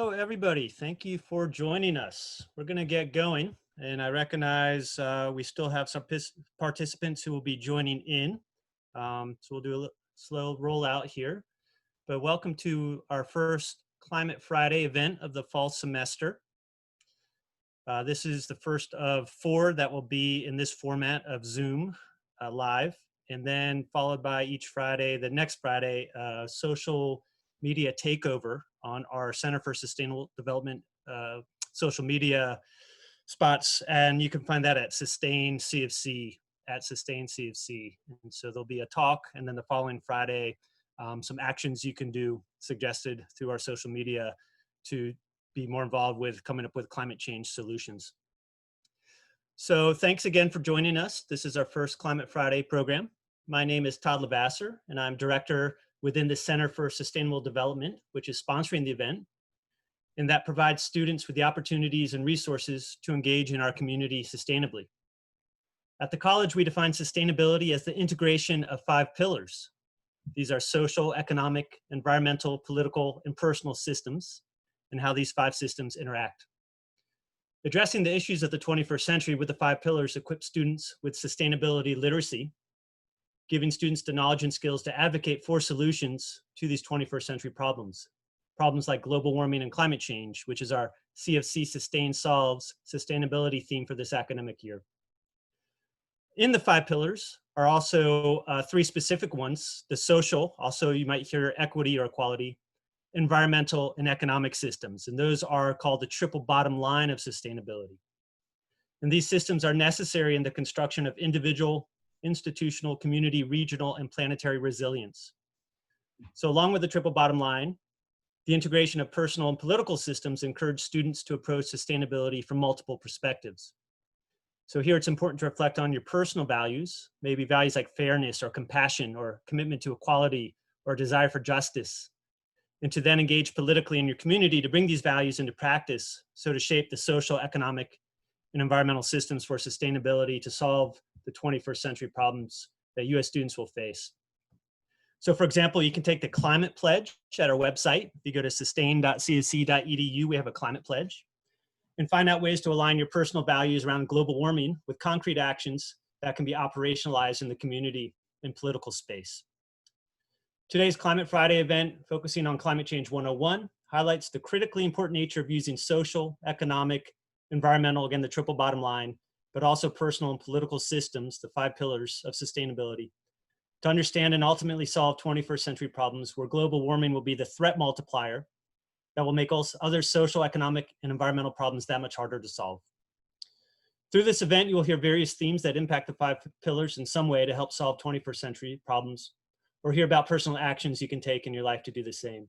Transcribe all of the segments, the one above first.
Hello, everybody. Thank you for joining us. We're going to get going, and I recognize we still have some participants who will be joining in. So we'll do a slow rollout here. But welcome to our first Climate Friday event of the fall semester. This is the first of 4 that will be in this format of Zoom live, and then followed by each Friday, the next Friday, social media takeover on our Center for Sustainable Development social media spots. And you can find that at Sustain CFC, at Sustain CFC. And so there'll be a talk, and then the following Friday, some actions you can do suggested through our social media to be more involved with coming up with climate change solutions. So thanks again for joining us. This is our first Climate Friday program. My name is Todd Lavasser, and I'm director within the Center for Sustainable Development, which is sponsoring the event, and that provides students with the opportunities and resources to engage in our community sustainably. At the college, we define sustainability as the integration of 5 pillars. These are social, economic, environmental, political, and personal systems, and how these 5 systems interact. Addressing the issues of the 21st century with the 5 pillars equips students with sustainability literacy, giving students the knowledge and skills to advocate for solutions to these 21st century problems. Problems like global warming and climate change, which is our CFC Sustain Solves sustainability theme for this academic year. In the 5 pillars are also 3 specific ones: the social, also you might hear equity or equality, environmental, and economic systems. And those are called the triple bottom line of sustainability. And these systems are necessary in the construction of individual, institutional, community, regional, and planetary resilience. So along with the triple bottom line, the integration of personal and political systems encourage students to approach sustainability from multiple perspectives. So here it's important to reflect on your personal values, maybe values like fairness or compassion or commitment to equality or desire for justice, and to then engage politically in your community to bring these values into practice, so to shape the social, economic, and environmental systems for sustainability to solve the 21st century problems that US students will face. So for example, you can take the climate pledge at our website. If you go to sustain.csc.edu, we have a climate pledge, and find out ways to align your personal values around global warming with concrete actions that can be operationalized in the community and political space. Today's Climate Friday event, focusing on Climate Change 101, highlights the critically important nature of using social, economic, environmental, again, the triple bottom line, but also personal and political systems, the 5 pillars of sustainability, to understand and ultimately solve 21st century problems where global warming will be the threat multiplier that will make other social, economic, and environmental problems that much harder to solve. Through this event, you will hear various themes that impact the 5 pillars in some way to help solve 21st century problems, or hear about personal actions you can take in your life to do the same.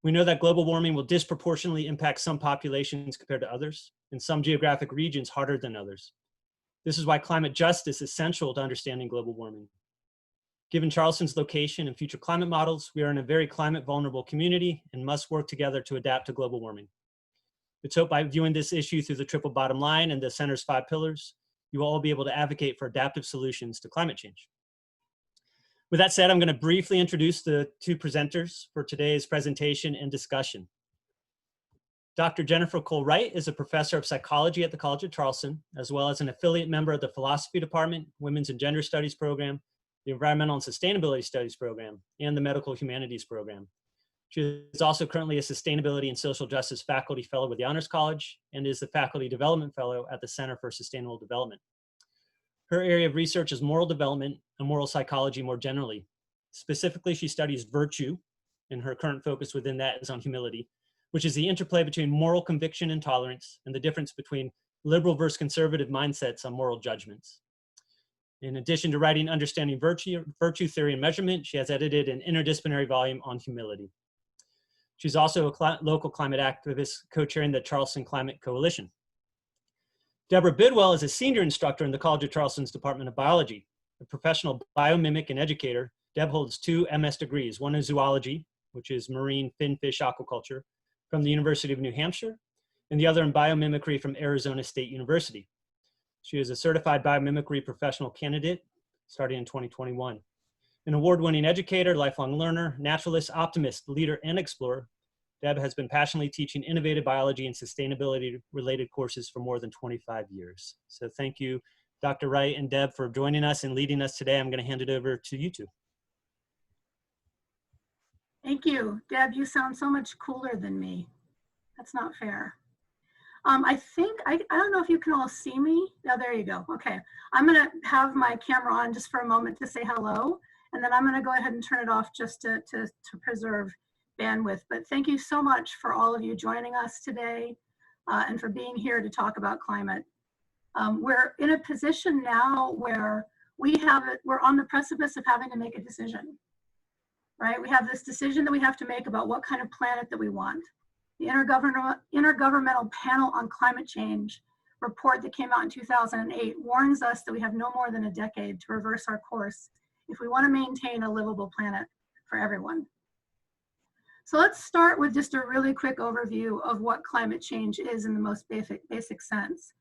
We know that global warming will disproportionately impact some populations compared to others, and some geographic regions harder than others. This is why climate justice is central to understanding global warming. Given Charleston's location and future climate models, we are in a very climate vulnerable community and must work together to adapt to global warming. It's hoped by viewing this issue through the triple bottom line and the center's 5 pillars, you will all be able to advocate for adaptive solutions to climate change. With that said, I'm going to briefly introduce the 2 presenters for today's presentation and discussion. Dr. Jennifer Cole Wright is a professor of psychology at the College of Charleston, as well as an affiliate member of the Philosophy Department, Women's and Gender Studies program, the Environmental and Sustainability Studies program, and the Medical Humanities program. She is also currently a Sustainability and Social Justice Faculty Fellow with the Honors College and is the Faculty Development Fellow at the Center for Sustainable Development. Her area of research is moral development and moral psychology more generally. Specifically, she studies virtue, and her current focus within that is on humility, which is the interplay between moral conviction and tolerance, and the difference between liberal versus conservative mindsets on moral judgments. In addition to writing Understanding Virtue Theory and Measurement, she has edited an interdisciplinary volume on humility. She's also a local climate activist, co-chairing the Charleston Climate Coalition. Deb Bidwell is a senior instructor in the College of Charleston's Department of Biology. A professional biomimic and educator, Deb holds 2 MS degrees, one in zoology, which is marine finfish aquaculture, from the University of New Hampshire, and the other in biomimicry from Arizona State University. She is a certified biomimicry professional candidate starting in 2021. An award-winning educator, lifelong learner, naturalist, optimist, leader, and explorer, Deb has been passionately teaching innovative biology and sustainability-related courses for more than 25 years. So thank you, Dr. Wright and Deb, for joining us and leading us today. I'm going to hand it over to you two. Thank you. Deb, you sound so much cooler than me. That's not fair. I don't know if you can all see me. Oh, there you go. Okay. I'm going to have my camera on just for a moment to say hello, and then I'm going to go ahead and turn it off just to preserve bandwidth. But thank you so much for all of you joining us today and for being here to talk about climate. We're in a position now where we're on the precipice of having to make a decision, right? We have this decision that we have to make about what kind of planet that we want. The Intergovernmental Panel on Climate Change report that came out in 2008 warns us that we have no more than a decade to reverse our course if we want to maintain a livable planet for everyone. So let's start with just a really quick overview of what climate change is in the most basic sense.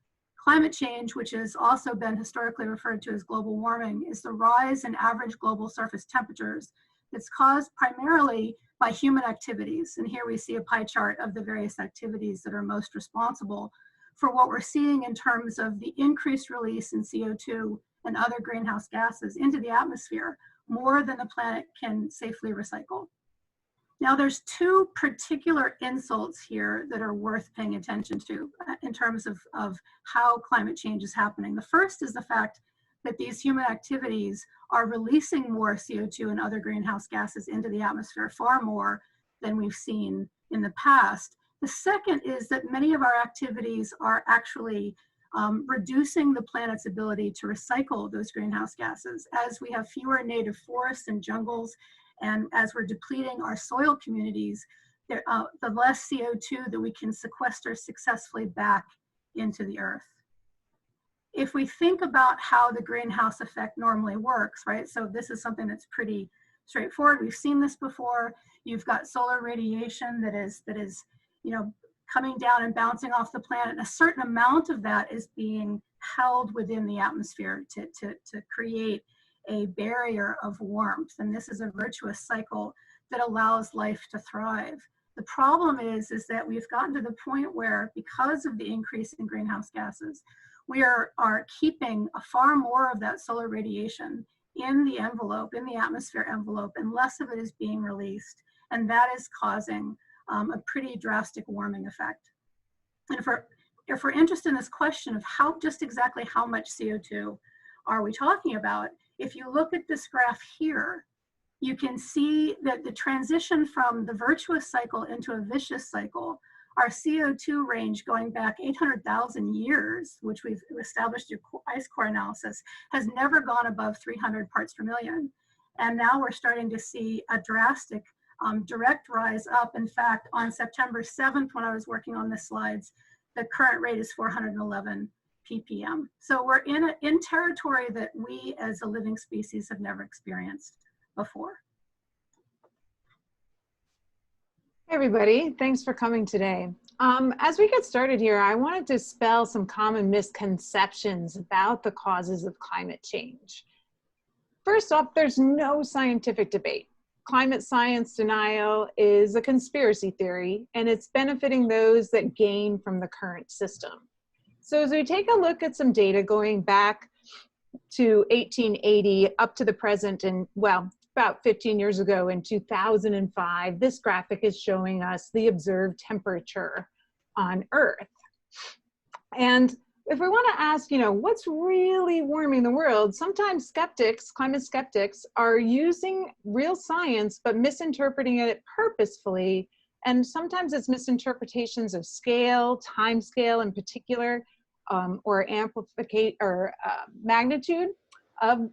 Climate change, which has also been historically referred to as global warming, is the rise in average global surface temperatures that's caused primarily by human activities. And here we see a pie chart of the various activities that are most responsible for what we're seeing in terms of the increased release in CO2 and other greenhouse gases into the atmosphere, more than the planet can safely recycle. Now, there's two particular insults here that are worth paying attention to in terms of how climate change is happening. The first is the fact that these human activities are releasing more CO2 and other greenhouse gases into the atmosphere, far more than we've seen in the past. The second is that many of our activities are actually reducing the planet's ability to recycle those greenhouse gases. As we have fewer native forests and jungles, and as we're depleting our soil communities, the less CO2 that we can sequester successfully back into the earth. If we think about how the greenhouse effect normally works, right? So this is something that's pretty straightforward. We've seen this before. You've got solar radiation that is, coming down and bouncing off the planet. And a certain amount of that is being held within the atmosphere to create a barrier of warmth. And this is a virtuous cycle that allows life to thrive. The problem is that we've gotten to the point where, because of the increase in greenhouse gases, we are keeping far more of that solar radiation in the envelope, in the atmosphere envelope, and less of it is being released. And that is causing a pretty drastic warming effect. And if we're interested in this question of just exactly how much CO2 are we talking about, if you look at this graph here, you can see that the transition from the virtuous cycle into a vicious cycle, our CO2 range going back 800,000 years, which we've established through ice core analysis, has never gone above 300 parts per million. And now we're starting to see a drastic direct rise up. In fact, on September 7th, when I was working on the slides, the current rate is 411 ppm. So we're in territory that we as a living species have never experienced before. Hey everybody, thanks for coming today. As we get started here, I wanted to dispel some common misconceptions about the causes of climate change. First off, there's no scientific debate. Climate science denial is a conspiracy theory, and it's benefiting those that gain from the current system. So as we take a look at some data going back to 1880 up to the present, and well, about 15 years ago in 2005, this graphic is showing us the observed temperature on Earth. And if we want to ask, what's really warming the world, sometimes skeptics, climate skeptics, are using real science but misinterpreting it purposefully. And sometimes it's misinterpretations of scale, time scale in particular, or amplification or magnitude of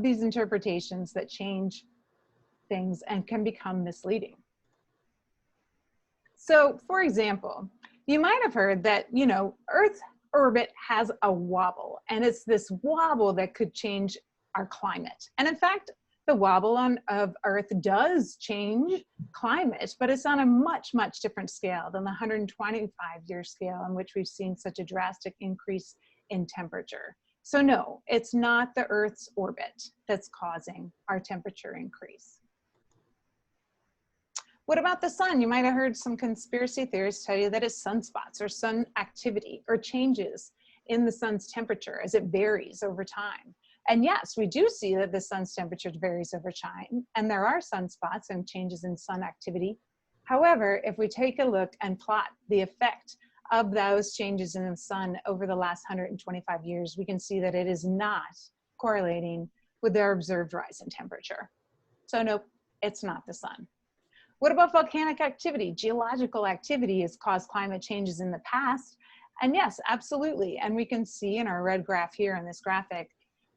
these interpretations that change things and can become misleading. So, for example, you might have heard that, Earth's orbit has a wobble, and it's this wobble that could change our climate. And in fact, the wobble of Earth does change climate, but it's on a much, much different scale than the 125-year scale in which we've seen such a drastic increase in temperature. So no, it's not the Earth's orbit that's causing our temperature increase. What about the sun? You might have heard some conspiracy theorists tell you that it's sunspots or sun activity or changes in the sun's temperature as it varies over time. And yes, we do see that the sun's temperature varies over time, and there are sunspots and changes in sun activity. However, if we take a look and plot the effect of those changes in the sun over the last 125 years, we can see that it is not correlating with their observed rise in temperature. So nope, it's not the sun. What about volcanic activity? Geological activity has caused climate changes in the past. And yes, absolutely. And we can see in our red graph here in this graphic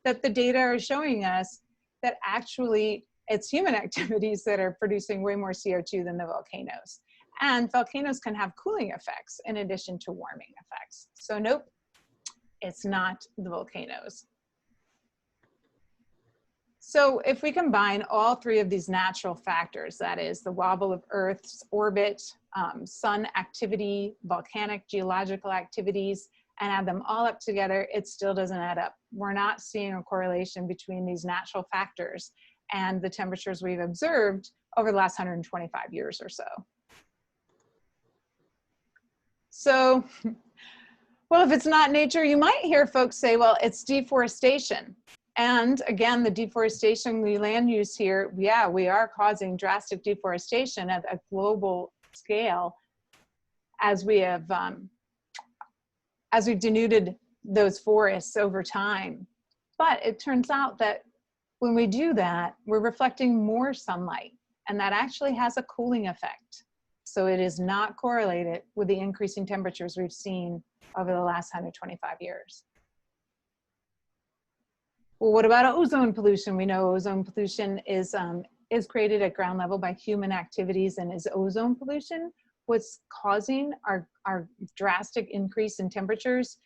that the data are showing us that actually it's human activities that are producing way more CO2 than the volcanoes. And volcanoes can have cooling effects in addition to warming effects. So nope, it's not the volcanoes. So if we combine all three of these natural factors, that is the wobble of Earth's orbit, sun activity, volcanic geological activities, and add them all up together, it still doesn't add up. We're not seeing a correlation between these natural factors and the temperatures we've observed over the last 125 years or so. So, well, if it's not nature, you might hear folks say, well, it's deforestation. And again, the deforestation, the land use here, yeah, we are causing drastic deforestation at a global scale as we have, as we've denuded those forests over time. But it turns out that when we do that, we're reflecting more sunlight, and that actually has a cooling effect. So it is not correlated with the increasing temperatures we've seen over the last 125 years. Well, what about ozone pollution? We know ozone pollution is created at ground level by human activities, and is ozone pollution what's causing our drastic increase in temperatures?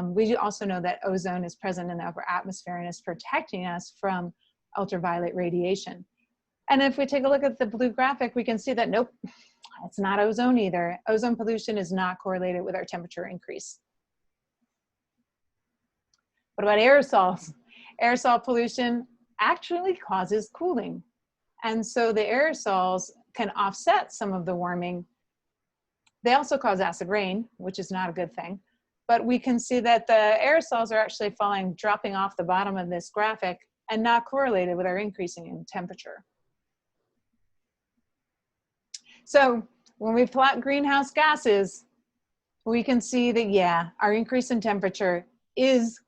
We also know that ozone is present in the upper atmosphere and is protecting us from ultraviolet radiation. And if we take a look at the blue graphic, we can see that nope, it's not ozone either. Ozone pollution is not correlated with our temperature increase. What about aerosols? Aerosol pollution actually causes cooling. And so the aerosols can offset some of the warming. They also cause acid rain, which is not a good thing. But we can see that the aerosols are actually dropping off the bottom of this graphic and not correlated with our increasing in temperature. So when we plot greenhouse gases, we can see that, yeah, our increase in temperature is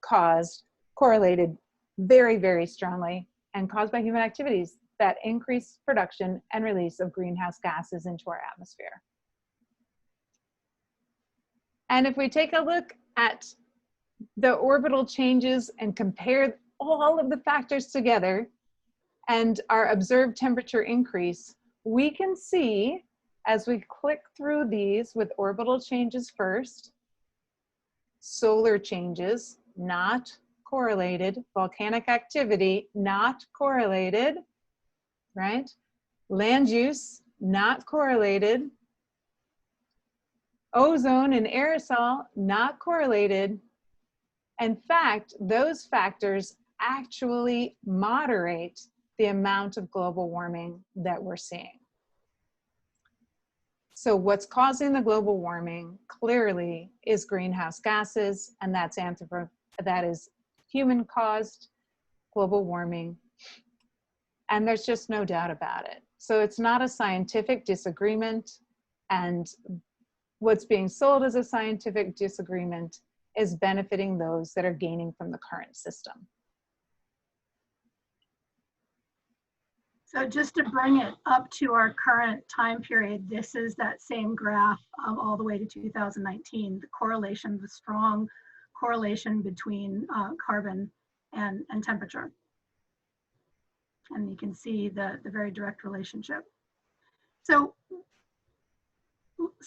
correlated very, very strongly and caused by human activities that increase production and release of greenhouse gases into our atmosphere. And if we take a look at the orbital changes and compare all of the factors together and our observed temperature increase, we can see as we click through these with orbital changes first, solar changes, not correlated, volcanic activity, not correlated, right? Land use, not correlated, ozone and aerosol, not correlated. In fact, those factors actually moderate the amount of global warming that we're seeing. So what's causing the global warming clearly is greenhouse gases, and that is human-caused global warming. And there's just no doubt about it. So it's not a scientific disagreement, and what's being sold as a scientific disagreement is benefiting those that are gaining from the current system. So just to bring it up to our current time period, this is that same graph all the way to 2019, the correlation, the strong correlation between carbon and temperature. And you can see the very direct relationship. So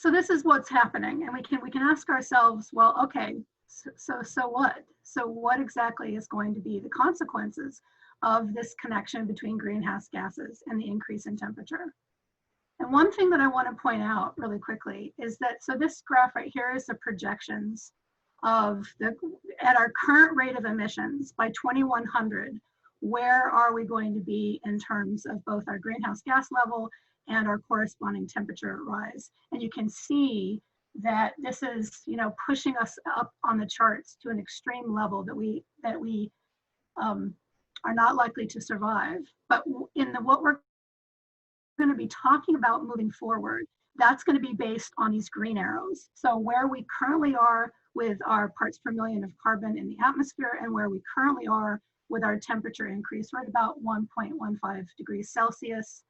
this is what's happening, and we can ask ourselves, well, okay, so what? So what exactly is going to be the consequences of this connection between greenhouse gases and the increase in temperature? And one thing that I want to point out really quickly is that, so this graph right here is the projections of at our current rate of emissions by 2100, where are we going to be in terms of both our greenhouse gas level and our corresponding temperature rise. And you can see that this is, you know, pushing us up on the charts to an extreme level that we are not likely to survive. But in what we're going to be talking about moving forward, that's going to be based on these green arrows. So where we currently are with our parts per million of carbon in the atmosphere and where we currently are with our temperature increase. We're at about 1.15 degrees Celsius.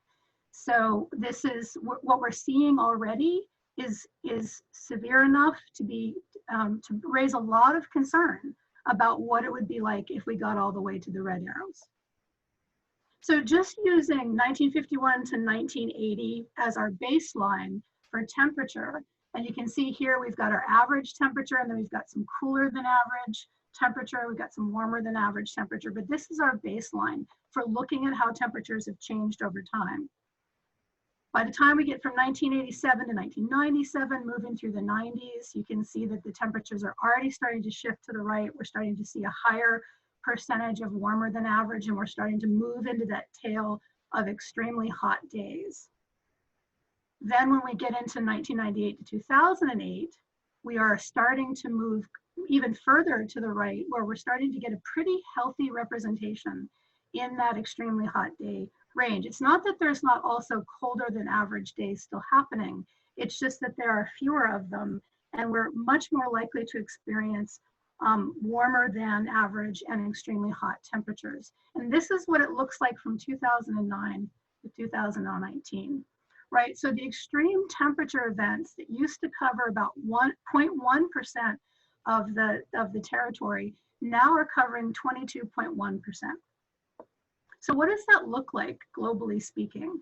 So this is what we're seeing already is severe enough to be to raise a lot of concern about what it would be like if we got all the way to the red arrows. So just using 1951 to 1980 as our baseline for temperature, and you can see here we've got our average temperature, and then we've got some cooler than average temperature, we've got some warmer than average temperature, but this is our baseline for looking at how temperatures have changed over time. By the time we get from 1987 to 1997, moving through the 90s, you can see that the temperatures are already starting to shift to the right. We're starting to see a higher percentage of warmer than average, and we're starting to move into that tail of extremely hot days. Then when we get into 1998 to 2008, we are starting to move even further to the right, where we're starting to get a pretty healthy representation in that extremely hot day range. It's not that there's not also colder than average days still happening. It's just that there are fewer of them, and we're much more likely to experience warmer than average and extremely hot temperatures. And this is what it looks like from 2009 to 2019, right? So the extreme temperature events that used to cover about 1.1% of the territory now are covering 22.1%. So what does that look like globally speaking?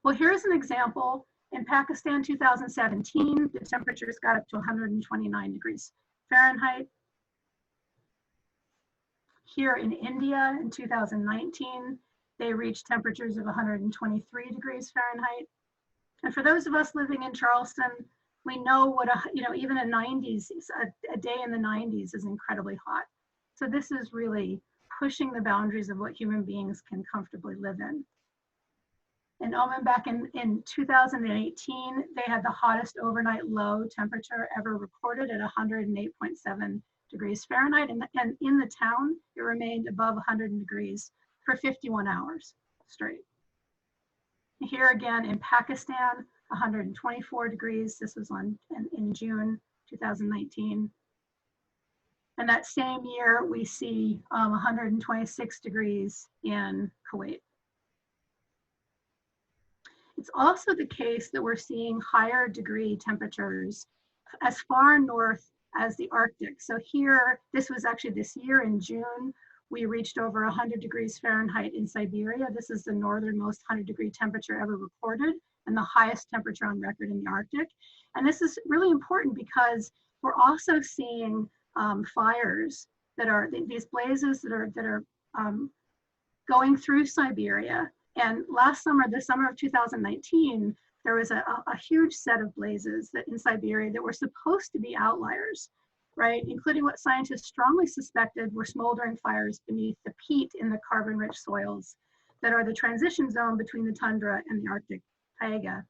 Well, here's an example. In Pakistan, 2017, the temperatures got up to 129 degrees Fahrenheit. Here in India in 2019, they reached temperatures of 123 degrees Fahrenheit. And for those of us living in Charleston, we know what even a 90s, a day in the 90s is incredibly hot. So this is really pushing the boundaries of what human beings can comfortably live in. In Oman back in 2018, they had the hottest overnight low temperature ever recorded at 108.7 degrees Fahrenheit. And in the town, it remained above 100 degrees for 51 hours straight. Here again in Pakistan, 124 degrees. This was in June 2019. And that same year, we see 126 degrees in Kuwait. It's also the case that we're seeing higher degree temperatures as far north as the Arctic. So here, this was actually this year in June, we reached over 100 degrees Fahrenheit in Siberia. This is the northernmost 100-degree temperature ever recorded and the highest temperature on record in the Arctic. And this is really important because we're also seeing fires that are these blazes that are going through Siberia. And last summer, the summer of 2019, there was a huge set of blazes that in Siberia that were supposed to be outliers, right? Including what scientists strongly suspected were smoldering fires beneath the peat in the carbon-rich soils that are the transition zone between the tundra and the Arctic taiga.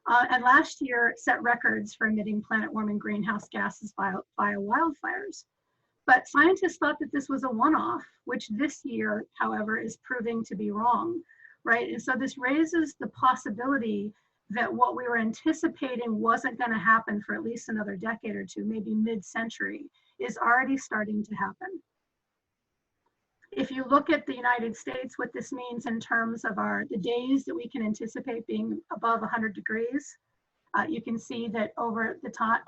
And last year set records for emitting planet-warming greenhouse gases via wildfires. But scientists thought that this was a one-off, which this year, however, is proving to be wrong, right? And so this raises the possibility that what we were anticipating wasn't going to happen for at least another decade or two, maybe mid-century, is already starting to happen. If you look at the United States, what this means in terms of the days that we can anticipate being above 100 degrees, you can see that over the time,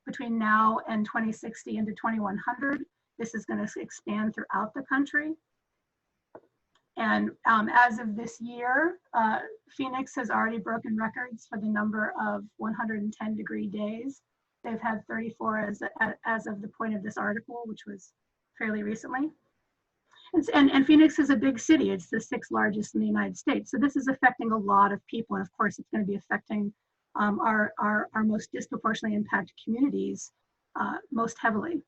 between now and 2060 into 2100, this is going to expand throughout the country. And as of this year, Phoenix has already broken records for the number of 110-degree days. They've had 34 as of the point of this article, which was fairly recently. And Phoenix is a big city. It's the 6th largest in the United States. So this is affecting a lot of people. And of course, it's going to be affecting our most disproportionately impacted communities most heavily.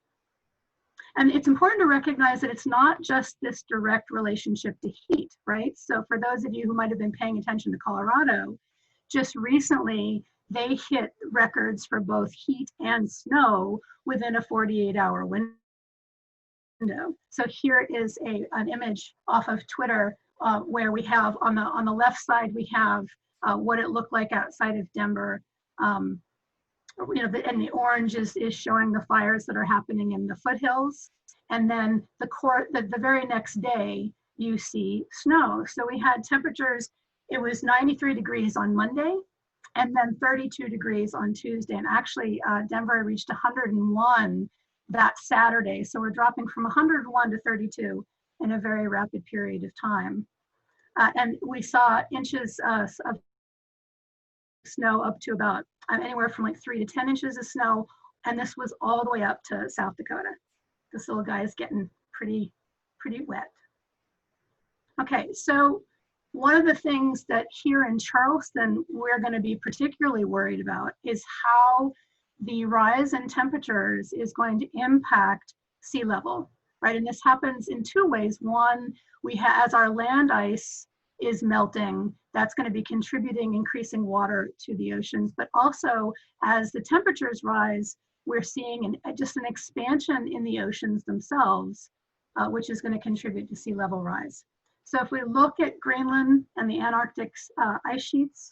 And it's important to recognize that it's not just this direct relationship to heat, right? So for those of you who might have been paying attention to Colorado, just recently they hit records for both heat and snow within a 48-hour window. So here is an image off of Twitter where we have on the left side, we have what it looked like outside of Denver. And the orange is showing the fires that are happening in the foothills. And then the very next day, you see snow. So we had temperatures, it was 93 degrees on Monday, and then 32 degrees on Tuesday. And actually, Denver reached 101 that Saturday. So we're dropping from 101 to 32 in a very rapid period of time. And we saw inches of snow up to about anywhere from like 3 to 10 inches of snow. And this was all the way up to South Dakota. This little guy is getting pretty wet. Okay, so one of the things that here in Charleston, we're going to be particularly worried about is how the rise in temperatures is going to impact sea level, right? And this happens in two ways. One, as our land ice is melting, that's going to be contributing increasing water to the oceans, but also as the temperatures rise, we're seeing just an expansion in the oceans themselves, which is going to contribute to sea level rise. So if we look at Greenland and the Antarctic's ice sheets,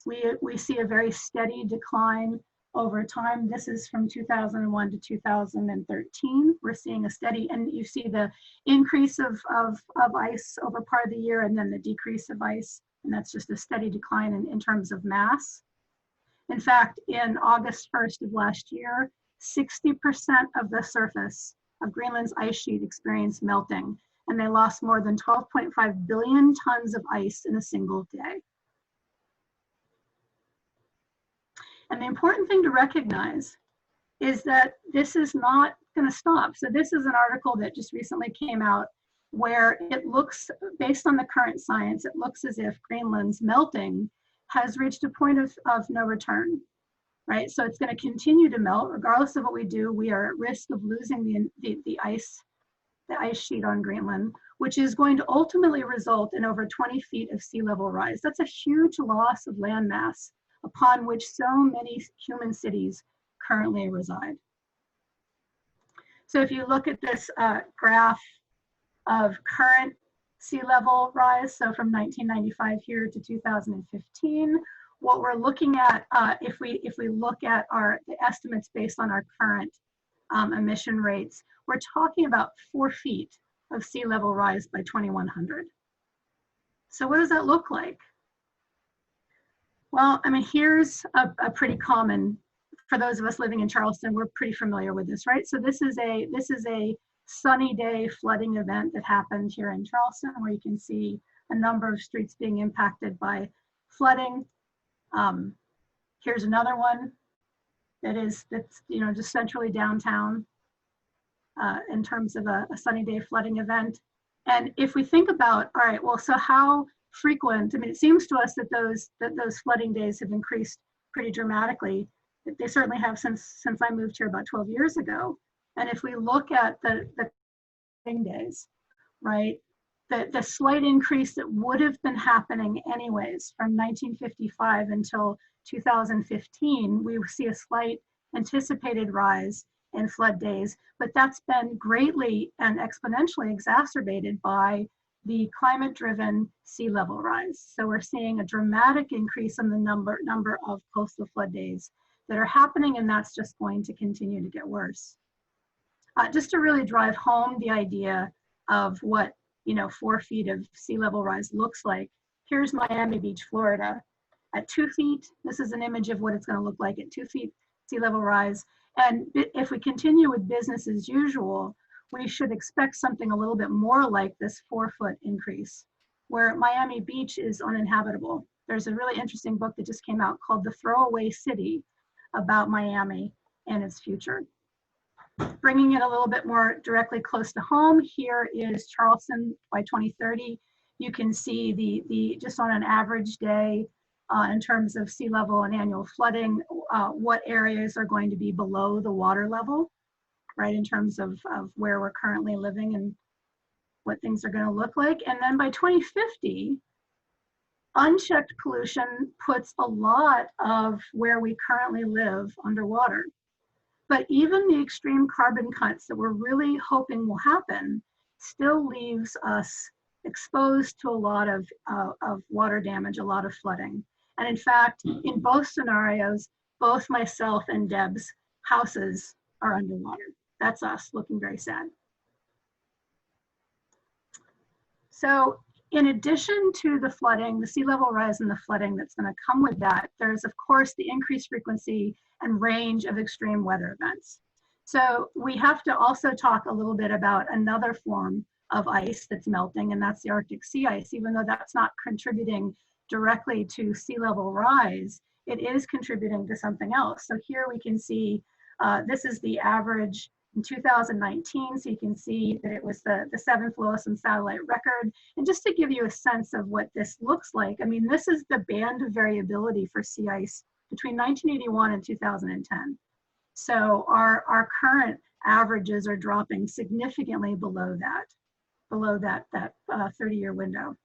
we see a very steady decline over time. This is from 2001 to 2013. We're seeing a steady, and you see the increase of ice over part of the year and then the decrease of ice. And that's just a steady decline in terms of mass. In fact, in August 1st of last year, 60% of the surface of Greenland's ice sheet experienced melting, and they lost more than 12.5 billion tons of ice in a single day. And the important thing to recognize is that this is not going to stop. So this is an article that just recently came out where it looks, based on the current science, it looks as if Greenland's melting has reached a point of no return, right? So it's going to continue to melt. Regardless of what we do, we are at risk of losing the ice sheet on Greenland, which is going to ultimately result in over 20 feet of sea level rise. That's a huge loss of land mass upon which so many human cities currently reside. So if you look at this graph of current sea level rise, so from 1995 here to 2015, what we're looking at, if we look at the estimates based on our current emission rates, we're talking about 4 feet of sea level rise by 2100. So what does that look like? Well, I mean, here's a pretty common, for those of us living in Charleston, we're pretty familiar with this, right? So this is a sunny day flooding event that happened here in Charleston, where you can see a number of streets being impacted by flooding. Here's another one that's just centrally downtown in terms of a sunny day flooding event. And if we think about, all right, well, so how frequent, I mean, it seems to us that those flooding days have increased pretty dramatically. They certainly have since I moved here about 12 years ago. And if we look at the flooding days, right, the slight increase that would have been happening anyways from 1955 until 2015, we see a slight anticipated rise in flood days, but that's been greatly and exponentially exacerbated by the climate-driven sea level rise. So we're seeing a dramatic increase in the number of coastal flood days that are happening, and that's just going to continue to get worse. Just to really drive home the idea of what 4 feet of sea level rise looks like, here's Miami Beach, Florida. At 2 feet, this is an image of what it's going to look like at 2 feet sea level rise. And if we continue with business as usual, we should expect something a little bit more like this 4-foot increase, where Miami Beach is uninhabitable. There's a really interesting book that just came out called The Throwaway City about Miami and its future. Bringing it a little bit more directly close to home, here is Charleston by 2030. You can see the just on an average day in terms of sea level and annual flooding, what areas are going to be below the water level. right, in terms of where we're currently living and what things are going to look like. And then by 2050, unchecked pollution puts a lot of where we currently live underwater. But even the extreme carbon cuts that we're really hoping will happen still leaves us exposed to a lot of water damage, a lot of flooding. And in fact, in both scenarios, both myself and Deb's houses are underwater. That's us, looking very sad. So in addition to the flooding, the sea level rise and the flooding that's going to come with that, there's of course the increased frequency and range of extreme weather events. So we have to also talk a little bit about another form of ice that's melting, and that's the Arctic sea ice. Even though that's not contributing directly to sea level rise, it is contributing to something else. So here we can see, this is the average in 2019, so you can see that it was the 7th lowest in satellite record. And just to give you a sense of what this looks like, I mean, this is the band of variability for sea ice between 1981 and 2010. So our current averages are dropping significantly below that 30-year window.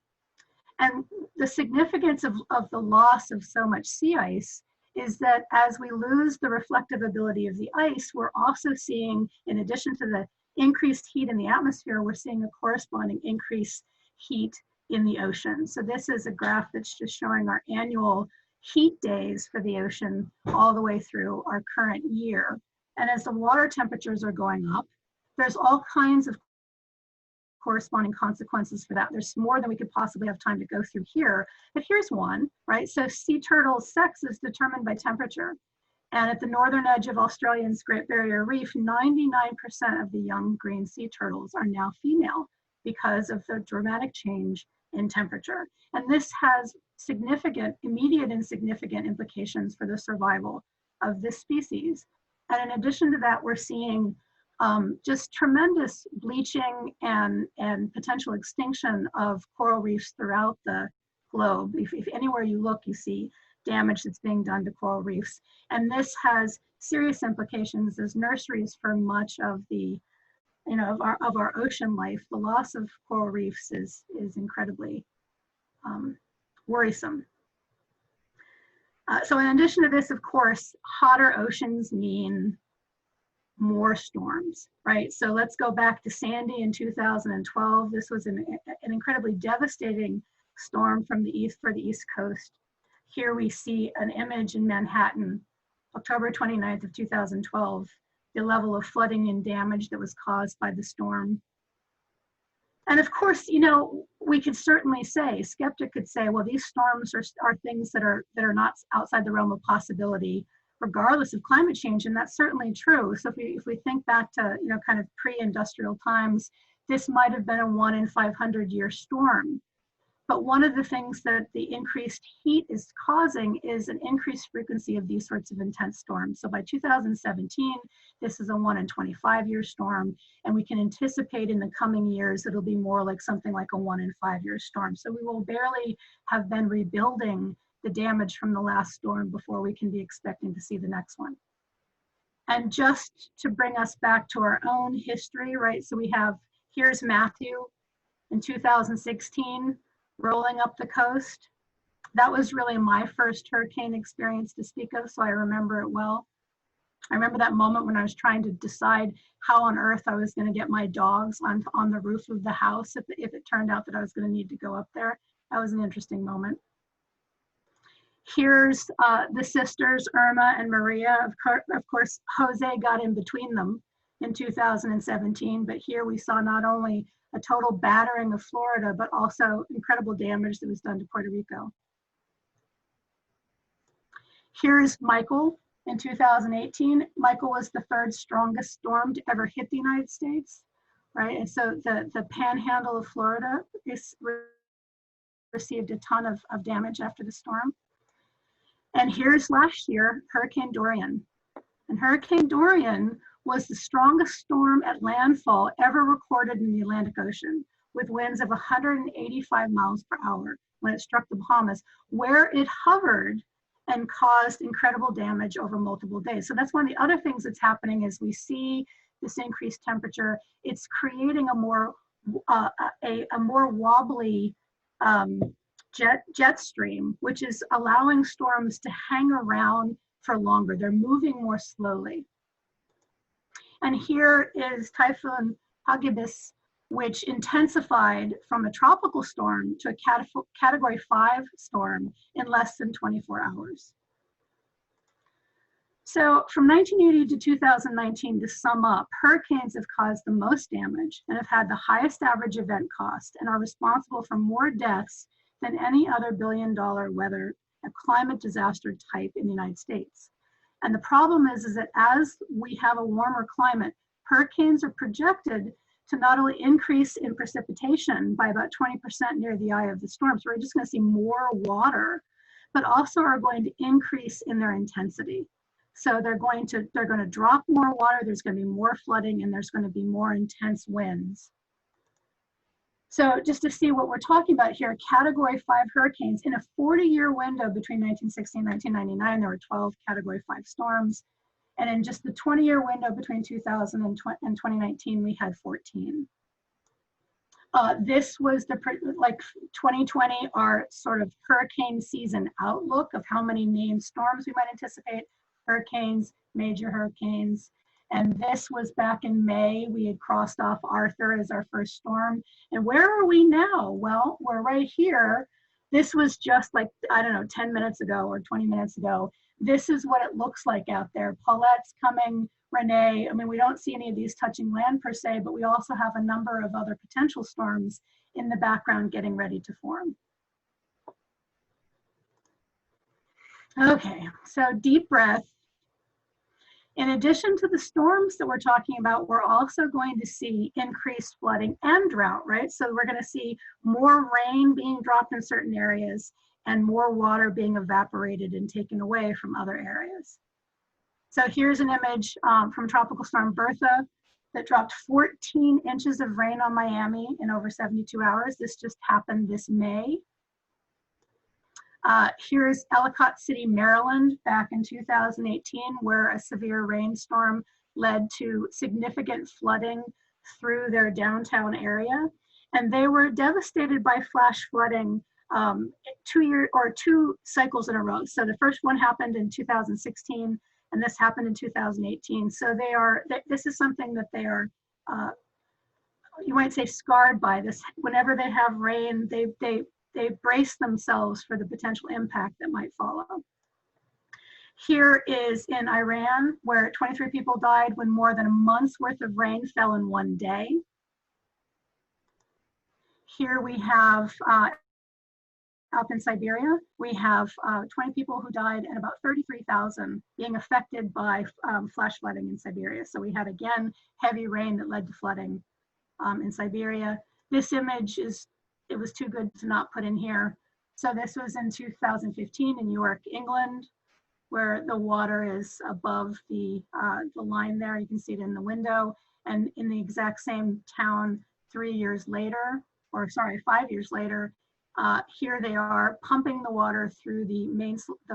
And the significance of the loss of so much sea ice is that as we lose the reflective ability of the ice, we're also seeing, in addition to the increased heat in the atmosphere, we're seeing a corresponding increased heat in the ocean. So this is a graph that's just showing our annual heat days for the ocean all the way through our current year. And as the water temperatures are going up, there's all kinds of corresponding consequences for that. There's more than we could possibly have time to go through here, but here's one, right? So sea turtle sex is determined by temperature. And at the northern edge of Australia's Great Barrier Reef, 99% of the young green sea turtles are now female because of the dramatic change in temperature. And this has significant, immediate and significant implications for the survival of this species. And in addition to that, we're seeing just tremendous bleaching and potential extinction of coral reefs throughout the globe. If anywhere you look, you see damage that's being done to coral reefs. And this has serious implications as nurseries for much of the, of our ocean life. The loss of coral reefs is incredibly worrisome. So in addition to this, of course, hotter oceans mean more storms, right? So let's go back to Sandy in 2012. This was an incredibly devastating storm for the East Coast. Here we see an image in Manhattan, October 29th of 2012, the level of flooding and damage that was caused by the storm. And of course, we could certainly say, skeptic could say, well, these storms are things that are not outside the realm of possibility, regardless of climate change, and that's certainly true. So if we think back to kind of pre-industrial times, this might have been a 1 in 500 year storm. But one of the things that the increased heat is causing is an increased frequency of these sorts of intense storms. So by 2017, this is a 1 in 25 year storm, and we can anticipate in the coming years it'll be more like something like a 1 in 5 year storm. So we will barely have been rebuilding the damage from the last storm before we can be expecting to see the next one. And just to bring us back to our own history, right? So here's Matthew in 2016 rolling up the coast. That was really my first hurricane experience to speak of, so I remember it well. I remember that moment when I was trying to decide how on earth I was going to get my dogs on the roof of the house if it turned out that I was going to need to go up there. That was an interesting moment. Here's the sisters, Irma and Maria. Of course, Jose got in between them in 2017, but here we saw not only a total battering of Florida, but also incredible damage that was done to Puerto Rico. Here's Michael in 2018. Michael was the 3rd strongest storm to ever hit the United States, right? And so the panhandle of Florida received a ton of damage after the storm. And here's last year, Hurricane Dorian. And Hurricane Dorian was the strongest storm at landfall ever recorded in the Atlantic Ocean, with winds of 185 miles per hour when it struck the Bahamas, where it hovered and caused incredible damage over multiple days. So that's one of the other things that's happening is we see this increased temperature, it's creating a more wobbly jet stream, which is allowing storms to hang around for longer. They're moving more slowly. And here is Typhoon Hagibis, which intensified from a tropical storm to a Category 5 storm in less than 24 hours. So from 1980 to 2019, to sum up, hurricanes have caused the most damage and have had the highest average event cost and are responsible for more deaths than any other billion-dollar weather and climate disaster type in the United States. And the problem is that as we have a warmer climate, hurricanes are projected to not only increase in precipitation by about 20% near the eye of the storm, so we're just going to see more water, but also are going to increase in their intensity. So they're going to drop more water, there's going to be more flooding, and there's going to be more intense winds. So just to see what we're talking about here, Category 5 hurricanes, in a 40-year window between 1960 and 1999, there were 12 Category 5 storms. And in just the 20-year window between 2000 and 2019, we had 14. This was like 2020, our sort of hurricane season outlook of how many named storms we might anticipate, hurricanes, major hurricanes. And this was back in May. We had crossed off Arthur as our first storm. And where are we now? Well, we're right here. This was just like, I don't know, 10 minutes ago or 20 minutes ago. This is what it looks like out there. Paulette's coming, Renee. I mean, we don't see any of these touching land per se, but we also have a number of other potential storms in the background getting ready to form. Okay, so deep breath. In addition to the storms that we're talking about, we're also going to see increased flooding and drought, right? So we're going to see more rain being dropped in certain areas and more water being evaporated and taken away from other areas. So here's an image from Tropical Storm Bertha that dropped 14 inches of rain on Miami in over 72 hours. This just happened this May. Here's Ellicott City, Maryland, back in 2018, where a severe rainstorm led to significant flooding through their downtown area. And they were devastated by flash flooding 2 cycles in a row. So the first one happened in 2016, and this happened in 2018. So this is something that they are, you might say, scarred by this. Whenever they have rain, they brace themselves for the potential impact that might follow. Here is in Iran, where 23 people died when more than a month's worth of rain fell in one day. Here we have, up in Siberia, we have 20 people who died and about 33,000 being affected by flash flooding in Siberia. So we had, again, heavy rain that led to flooding in Siberia. This image it was too good to not put in here. So this was in 2015 in York, England, where the water is above the line there. You can see it in the window. And in the exact same town 5 years later, here they are pumping the water through the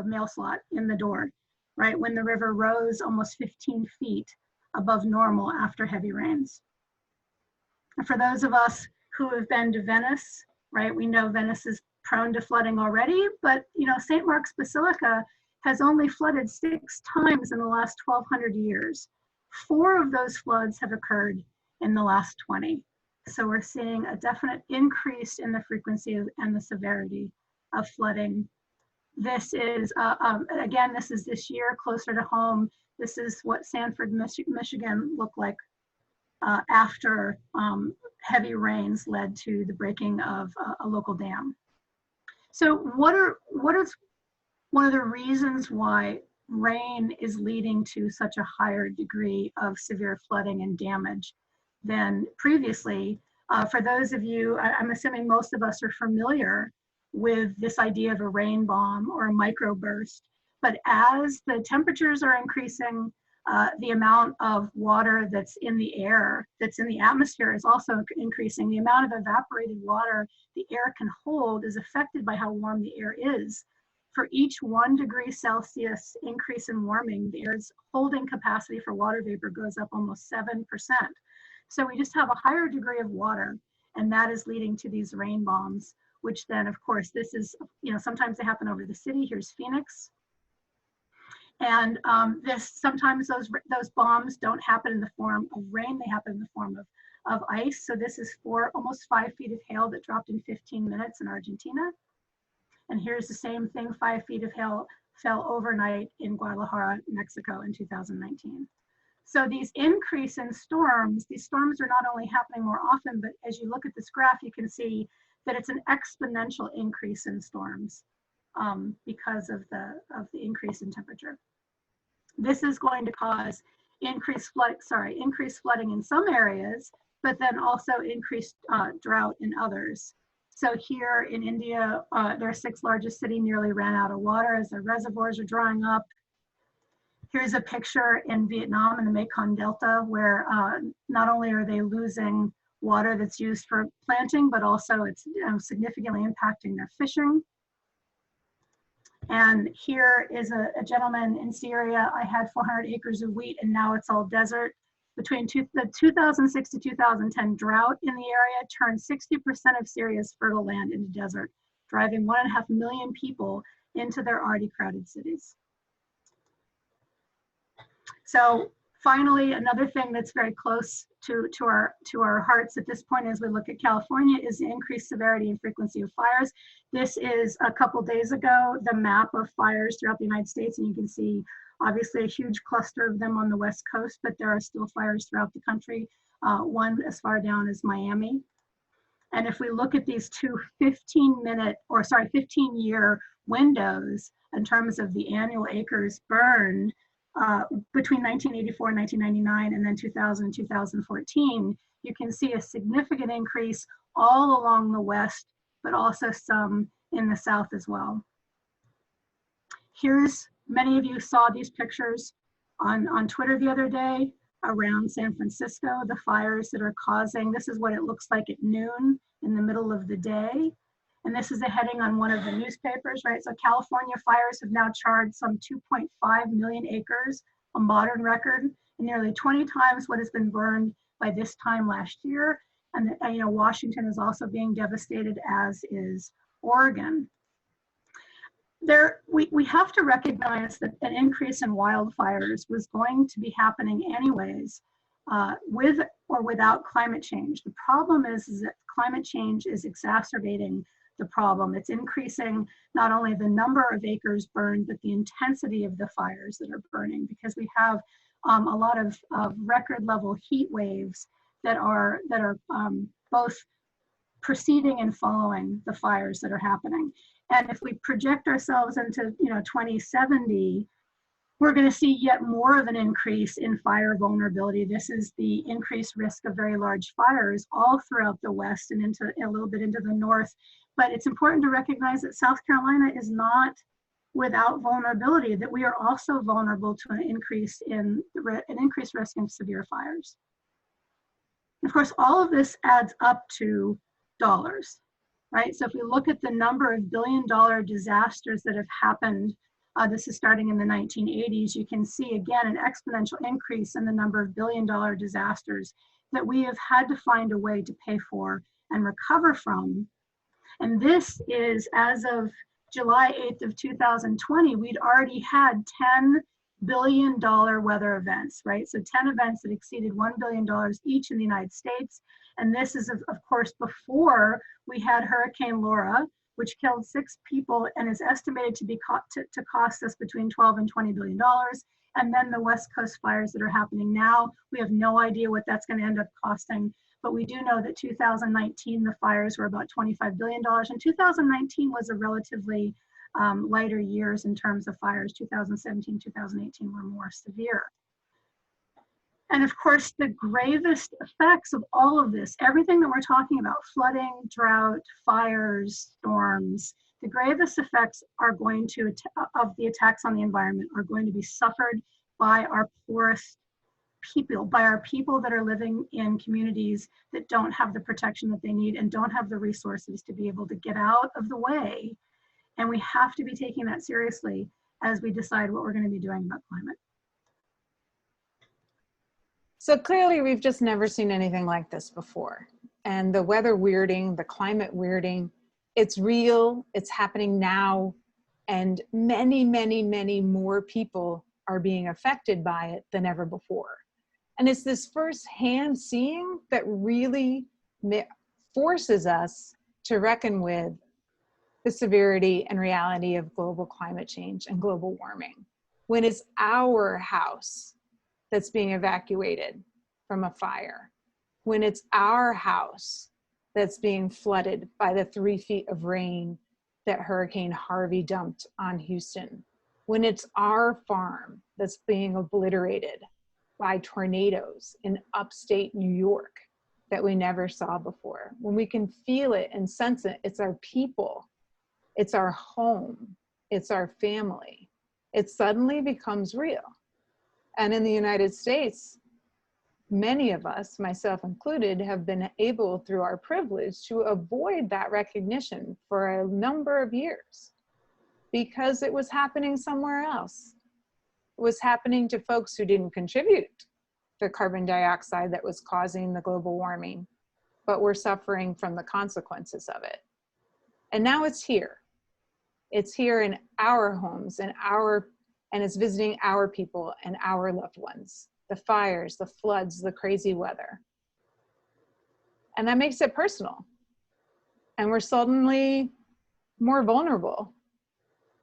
mail slot in the door, right? When the river rose almost 15 feet above normal after heavy rains. And for those of us who have been to Venice, right? We know Venice is prone to flooding already, but St. Mark's Basilica has only flooded 6 times in the last 1,200 years. 4 of those floods have occurred in the last 20. So we're seeing a definite increase in the frequency and the severity of flooding. This is, again, this is this year, closer to home. This is what Sanford, Michigan looked like after heavy rains led to the breaking of a local dam. So what is one of the reasons why rain is leading to such a higher degree of severe flooding and damage than previously? For those of you, I'm assuming most of us are familiar with this idea of a rain bomb or a microburst, but as the temperatures are increasing, the amount of water that's in the air, that's in the atmosphere, is also increasing. The amount of evaporated water the air can hold is affected by how warm the air is. for each 1 degree Celsius increase in warming, the air's holding capacity for water vapor goes up almost 7%. So we just have a higher degree of water, and that is leading to these rain bombs, which then, of course, this is, sometimes they happen over the city. Here's Phoenix. And sometimes those bombs don't happen in the form of rain, they happen in the form of ice. So this is almost 5 feet of hail that dropped in 15 minutes in Argentina. And here's the same thing, 5 feet of hail fell overnight in Guadalajara, Mexico in 2019. So these increase in storms, these storms are not only happening more often, but as you look at this graph, you can see that it's an exponential increase in storms because of the increase in temperature. This is going to cause increased flooding in some areas, but then also increased drought in others. So here in India, their 6th largest city nearly ran out of water as their reservoirs are drying up. Here's a picture in Vietnam in the Mekong Delta where not only are they losing water that's used for planting, but also it's significantly impacting their fishing. And here is a gentleman in Syria. I had 400 acres of wheat and now it's all desert. Between the 2006 to 2010 drought in the area turned 60% of Syria's fertile land into desert, driving 1.5 million people into their already crowded cities. So finally, another thing that's very close to our hearts at this point as we look at California is the increased severity and frequency of fires. This is a couple days ago, the map of fires throughout the United States, and you can see obviously a huge cluster of them on the West Coast, but there are still fires throughout the country, one as far down as Miami. And if we look at these two 15-year windows in terms of the annual acres burned, between 1984 and 1999 and then 2000 and 2014, you can see a significant increase all along the West, but also some in the South as well. Many of you saw these pictures on Twitter the other day around San Francisco, the fires that are causing, this is what it looks like at noon in the middle of the day. And this is a heading on one of the newspapers, right? So California fires have now charred some 2.5 million acres, a modern record, and nearly 20 times what has been burned by this time last year. And Washington is also being devastated, as is Oregon. We have to recognize that an increase in wildfires was going to be happening anyways, with or without climate change. The problem is that climate change is exacerbating the problem. It's increasing not only the number of acres burned, but the intensity of the fires that are burning, because we have a lot of record level heat waves that are both preceding and following the fires that are happening. And if we project ourselves into 2070, we're going to see yet more of an increase in fire vulnerability. This is the increased risk of very large fires all throughout the West and into a little bit into the North. But it's important to recognize that South Carolina is not without vulnerability, that we are also vulnerable to an increased risk of severe fires. Of course, all of this adds up to dollars, right? So if we look at the number of billion-dollar disasters that have happened, this is starting in the 1980s, you can see again an exponential increase in the number of billion-dollar disasters that we have had to find a way to pay for and recover from. And this is, as of July 8th of 2020, we'd already had $10 billion weather events, right? So 10 events that exceeded $1 billion each in the United States. And this is, of course, before we had Hurricane Laura, which killed 6 people and is estimated to cost us between $12 and $20 billion. And then the West Coast fires that are happening now, we have no idea what that's going to end up costing. But we do know that 2019, the fires were about $25 billion. And 2019 was a relatively lighter years in terms of fires. 2017, 2018 were more severe. And of course, the gravest effects of all of this, everything that we're talking about, flooding, drought, fires, storms, the gravest effects are going to, of the attacks on the environment, are going to be suffered by our poorest people, by our people that are living in communities that don't have the protection that they need and don't have the resources to be able to get out of the way And we have to be taking that seriously as we decide what we're going to be doing about climate. So clearly we've just never seen anything like this before. And the weather weirding, the climate weirding, it's real, it's happening now, and many, many, many more people are being affected by it than ever before. And it's this firsthand seeing that really forces us to reckon with the severity and reality of global climate change and global warming. When it's our house that's being evacuated from a fire, when it's our house that's being flooded by the 3 feet of rain that Hurricane Harvey dumped on Houston, when it's our farm that's being obliterated by tornadoes in upstate New York that we never saw before, when we can feel it and sense it, it's our people, it's our home, it's our family, it suddenly becomes real. And in the United States, many of us, myself included, have been able through our privilege to avoid that recognition for a number of years because it was happening somewhere else. It was happening to folks who didn't contribute the carbon dioxide that was causing the global warming, but were suffering from the consequences of it. And now it's here. It's here in our homes and it's visiting our people and our loved ones. The fires, the floods, the crazy weather. And that makes it personal. And we're suddenly more vulnerable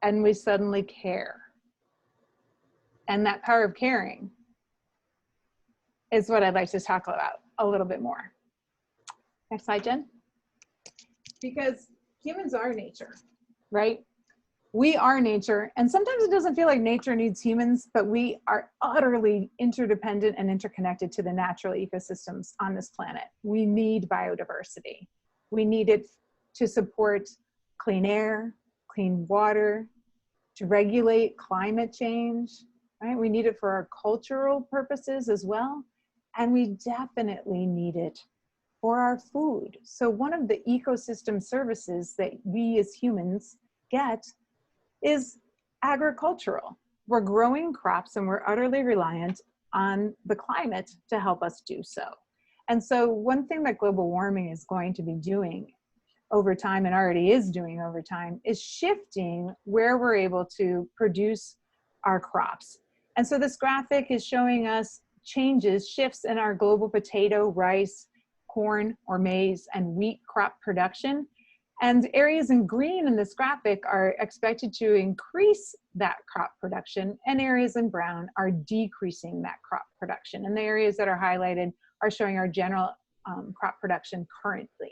and we suddenly care. And that power of caring is what I'd like to talk about a little bit more. Next slide, Jen. Because humans are nature, right? We are nature, and sometimes it doesn't feel like nature needs humans, but we are utterly interdependent and interconnected to the natural ecosystems on this planet. We need biodiversity. We need it to support clean air, clean water, to regulate climate change, right? We need it for our cultural purposes as well, and we definitely need it for our food. So one of the ecosystem services that we as humans get is agricultural. We're growing crops and we're utterly reliant on the climate to help us do so. And so one thing that global warming is going to be doing over time, and already is doing over time, is shifting where we're able to produce our crops. And so this graphic is showing us shifts in our global potato, rice, corn, or maize, and wheat crop production. And areas in green in this graphic are expected to increase that crop production, and areas in brown are decreasing that crop production. And the areas that are highlighted are showing our general crop production currently.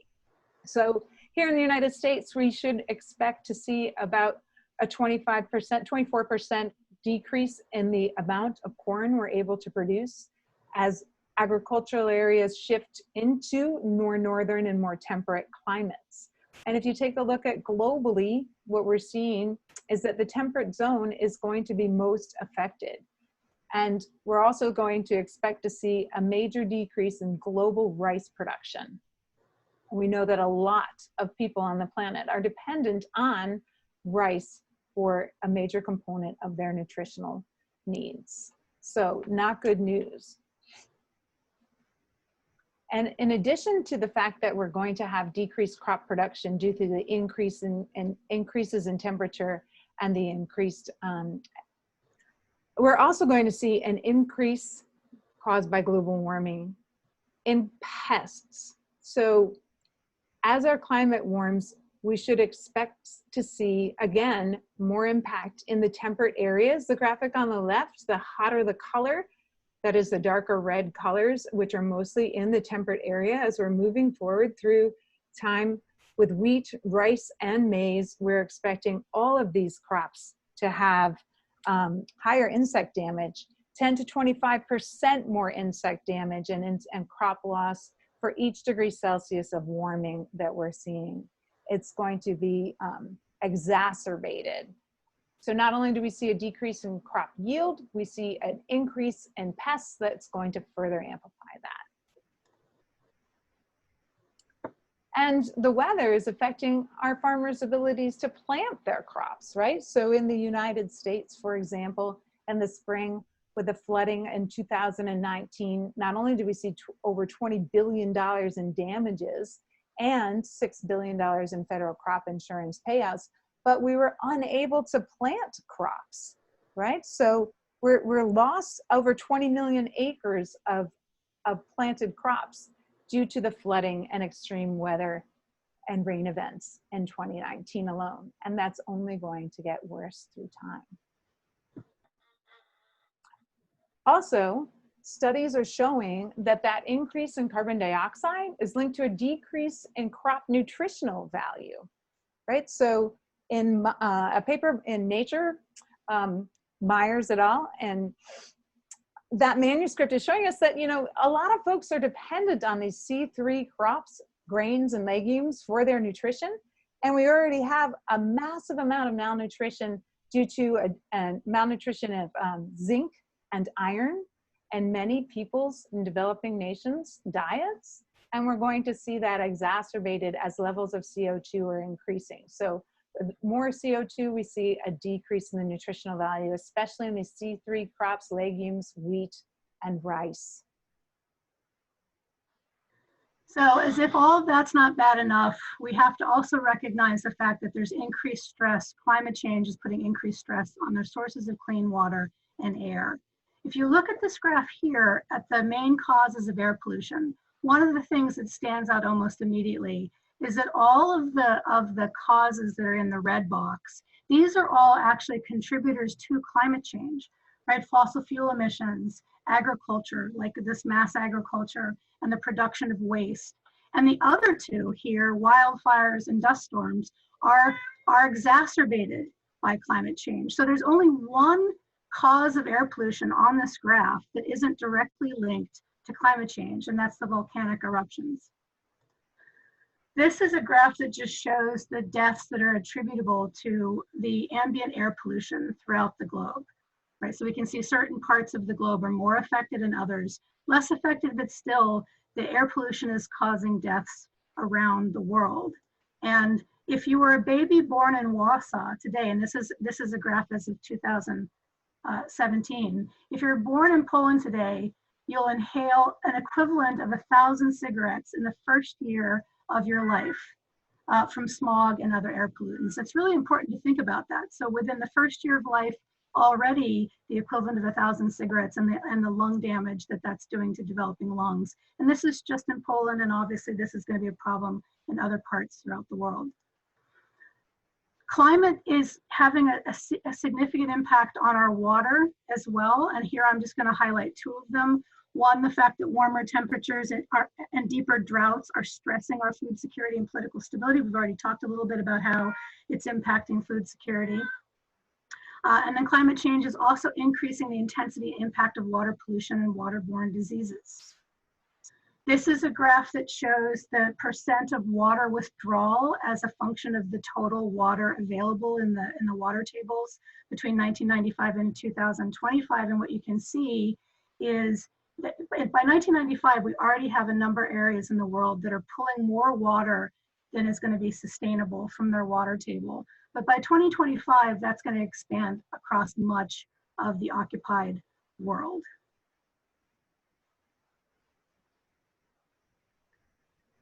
So here in the United States, we should expect to see about a 24% decrease in the amount of corn we're able to produce as agricultural areas shift into more northern and more temperate climates. And if you take a look at globally, what we're seeing is that the temperate zone is going to be most affected. And we're also going to expect to see a major decrease in global rice production. We know that a lot of people on the planet are dependent on rice for a major component of their nutritional needs. So not good news. And in addition to the fact that we're going to have decreased crop production due to the increases in temperature and the increased, we're also going to see an increase caused by global warming in pests. So as our climate warms, we should expect to see, again, more impact in the temperate areas. The graphic on the left, the hotter the color, that is the darker red colors, which are mostly in the temperate area. As we're moving forward through time with wheat, rice, and maize, we're expecting all of these crops to have higher insect damage, 10 to 25% more insect damage and crop loss for each degree Celsius of warming that we're seeing. It's going to be exacerbated. So not only do we see a decrease in crop yield, we see an increase in pests that's going to further amplify that. And the weather is affecting our farmers' abilities to plant their crops, right? So in the United States, for example, in the spring with the flooding in 2019, not only do we see over $20 billion in damages and $6 billion in federal crop insurance payouts, but we were unable to plant crops, right? So we're lost over 20 million acres of planted crops due to the flooding and extreme weather and rain events in 2019 alone. And that's only going to get worse through time. Also, studies are showing that that increase in carbon dioxide is linked to a decrease in crop nutritional value, right? So in a paper in Nature, Myers et al., and that manuscript is showing us that, you know, a lot of folks are dependent on these C3 crops, grains and legumes for their nutrition. And we already have a massive amount of malnutrition due to a malnutrition of zinc and iron in many people's in developing nations' diets. And we're going to see that exacerbated as levels of CO2 are increasing. So with more CO2, we see a decrease in the nutritional value, especially in these C3 crops, legumes, wheat, and rice. So as if all of that's not bad enough, we have to also recognize the fact that there's increased stress. Climate change is putting increased stress on the sources of clean water and air. If you look at this graph here at the main causes of air pollution, one of the things that stands out almost immediately is that all of the causes that are in the red box, these are all actually contributors to climate change, right? Fossil fuel emissions, agriculture, like this mass agriculture, and the production of waste. And the other two here, wildfires and dust storms, are exacerbated by climate change. So there's only one cause of air pollution on this graph that isn't directly linked to climate change, and that's the volcanic eruptions. This is a graph that just shows the deaths that are attributable to the ambient air pollution throughout the globe, right? So we can see certain parts of the globe are more affected and others less affected, but still the air pollution is causing deaths around the world. And if you were a baby born in Wausau today, and this is a graph as of 2017, if you're born in Poland today, you'll inhale an equivalent of 1,000 cigarettes in the first year of your life from smog and other air pollutants. It's really important to think about that. So within the first year of life, already the equivalent of 1,000 cigarettes and the lung damage that's doing to developing lungs. And this is just in Poland, and obviously this is going to be a problem in other parts throughout the world. Climate is having a significant impact on our water as well. And here I'm just going to highlight two of them. One, the fact that warmer temperatures and deeper droughts are stressing our food security and political stability. We've already talked a little bit about how it's impacting food security. And then climate change is also increasing the intensity and impact of water pollution and waterborne diseases. This is a graph that shows the percent of water withdrawal as a function of the total water available in the water tables between 1995 and 2025. And what you can see is that by 1995, we already have a number of areas in the world that are pulling more water than is going to be sustainable from their water table. But by 2025, that's going to expand across much of the occupied world.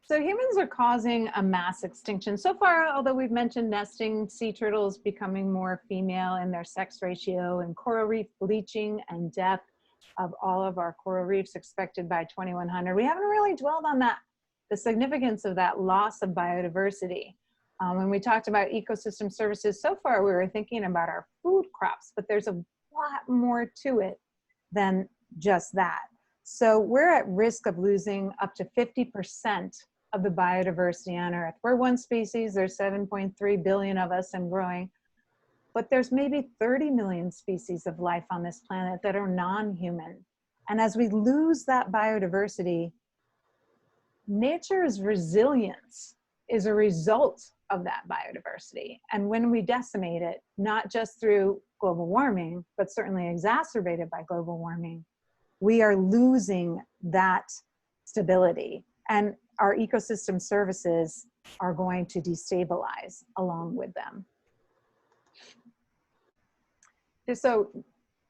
So humans are causing a mass extinction. So far, although we've mentioned nesting sea turtles becoming more female in their sex ratio and coral reef bleaching and death of all of our coral reefs expected by 2100, we haven't really dwelled on that, the significance of that loss of biodiversity. When we talked about ecosystem services, so far we were thinking about our food crops, but there's a lot more to it than just that. So we're at risk of losing up to 50% of the biodiversity on Earth. We're one species, there's 7.3 billion of us and growing, but there's maybe 30 million species of life on this planet that are non-human. And as we lose that biodiversity, nature's resilience is a result of that biodiversity. And when we decimate it, not just through global warming, but certainly exacerbated by global warming, we are losing that stability. And our ecosystem services are going to destabilize along with them. So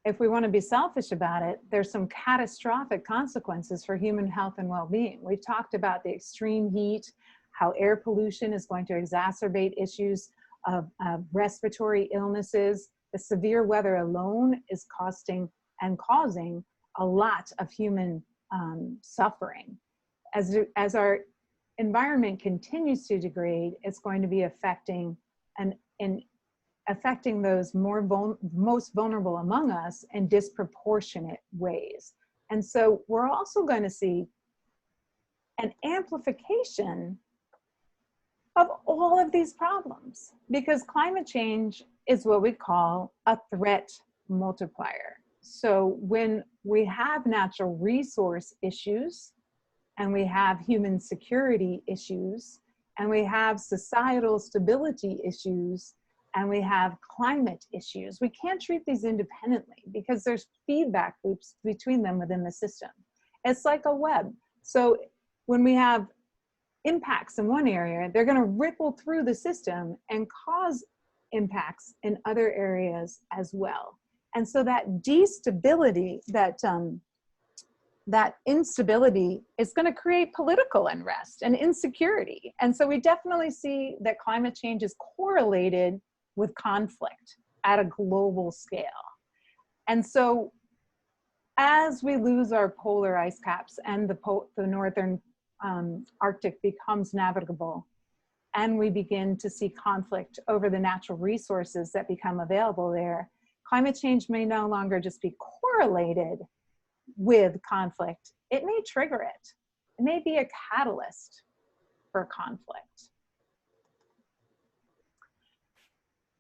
if we want to be selfish about it, there's some catastrophic consequences for human health and well-being. We've talked about the extreme heat, how air pollution is going to exacerbate issues of respiratory illnesses. The severe weather alone is causing a lot of human suffering. As our environment continues to degrade, it's going to be affecting those most vulnerable among us in disproportionate ways. And so we're also going to see an amplification of all of these problems, because climate change is what we call a threat multiplier. So when we have natural resource issues, and we have human security issues, and we have societal stability issues, and we have climate issues, we can't treat these independently because there's feedback loops between them within the system. It's like a web. So when we have impacts in one area, they're going to ripple through the system and cause impacts in other areas as well. And so that destability, that instability is going to create political unrest and insecurity. And so we definitely see that climate change is correlated with conflict at a global scale. And so as we lose our polar ice caps and the northern Arctic becomes navigable, and we begin to see conflict over the natural resources that become available there, climate change may no longer just be correlated with conflict. It may trigger it. It may be a catalyst for conflict.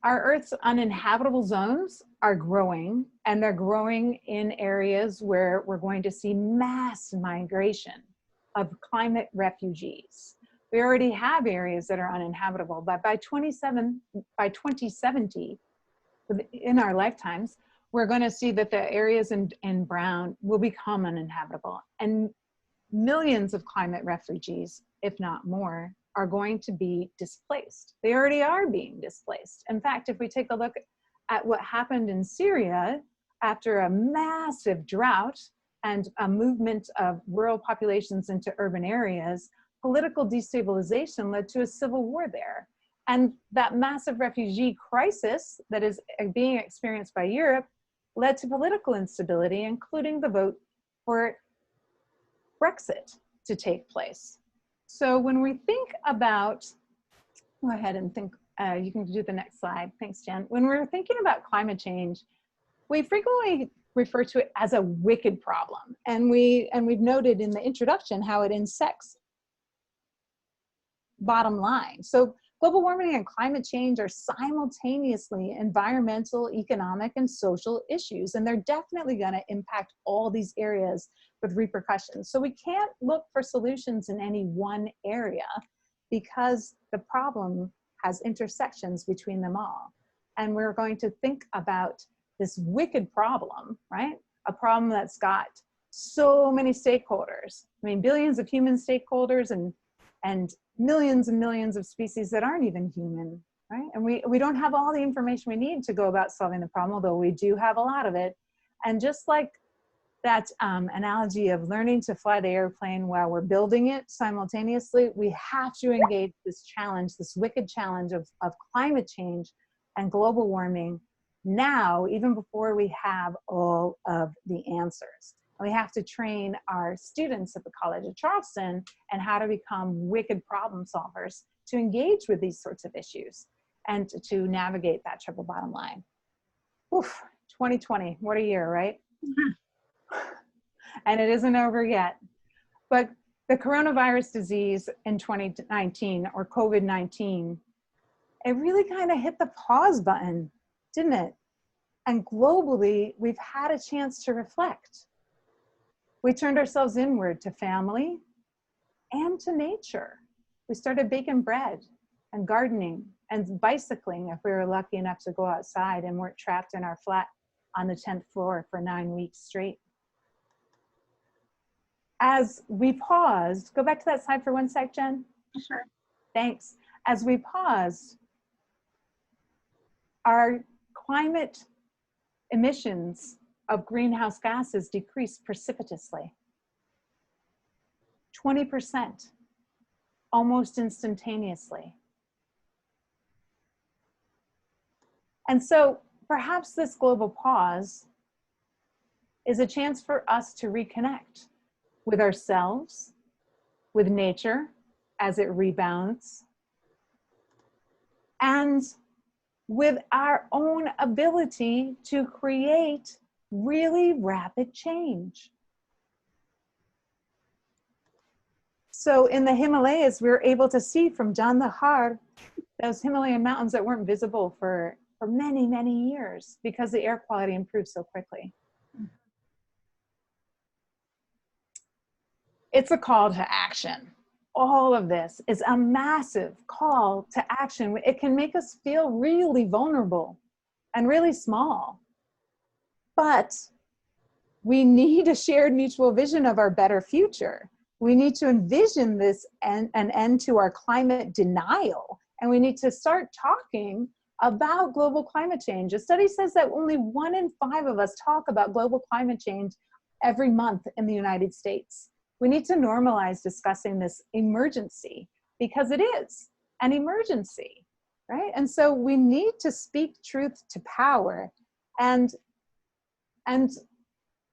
Our Earth's uninhabitable zones are growing, and they're growing in areas where we're going to see mass migration of climate refugees. We already have areas that are uninhabitable, but by 2070, in our lifetimes, we're going to see that the areas in brown will become uninhabitable, and millions of climate refugees, if not more, are going to be displaced. They already are being displaced. In fact, if we take a look at what happened in Syria after a massive drought and a movement of rural populations into urban areas, political destabilization led to a civil war there. And that massive refugee crisis that is being experienced by Europe led to political instability, including the vote for Brexit to take place. So when we think about, go ahead and think, you can do the next slide. Thanks, Jen. When we're thinking about climate change, we frequently refer to it as a wicked problem. And we've noted in the introduction how it intersects bottom line. So global warming and climate change are simultaneously environmental, economic, and social issues, and they're definitely going to impact all these areas with repercussions. So we can't look for solutions in any one area because the problem has intersections between them all. And we're going to think about this wicked problem, right? A problem that's got so many stakeholders. I mean, billions of human stakeholders and millions and millions of species that aren't even human, right? And we don't have all the information we need to go about solving the problem, although we do have a lot of it. And just like that analogy of learning to fly the airplane while we're building it simultaneously, we have to engage this challenge, this wicked challenge of climate change and global warming now, even before we have all of the answers. We have to train our students at the College of Charleston and how to become wicked problem solvers to engage with these sorts of issues and to navigate that triple bottom line. Oof, 2020, what a year, right? Mm-hmm. And it isn't over yet. But the coronavirus disease in 2019, or COVID-19, it really kind of hit the pause button, didn't it? And globally, we've had a chance to reflect. We turned ourselves inward to family and to nature. We started baking bread and gardening and bicycling if we were lucky enough to go outside and weren't trapped in our flat on the 10th floor for 9 weeks straight. as we paused, go back to that slide for 1 sec, Jen. Sure. Thanks. As we paused, our climate emissions of greenhouse gases decreased precipitously. 20%, almost instantaneously. And so perhaps this global pause is a chance for us to reconnect with ourselves, with nature as it rebounds, and with our own ability to create really rapid change. So in the Himalayas, we were able to see from Jandahar, those Himalayan mountains that weren't visible for many, many years because the air quality improved so quickly. It's a call to action. All of this is a massive call to action. It can make us feel really vulnerable and really small. But we need a shared mutual vision of our better future. We need to envision this an end to our climate denial. And we need to start talking about global climate change. A study says that only 1 in 5 of us talk about global climate change every month in the United States. We need to normalize discussing this emergency because it is an emergency, right? And so we need to speak truth to power, and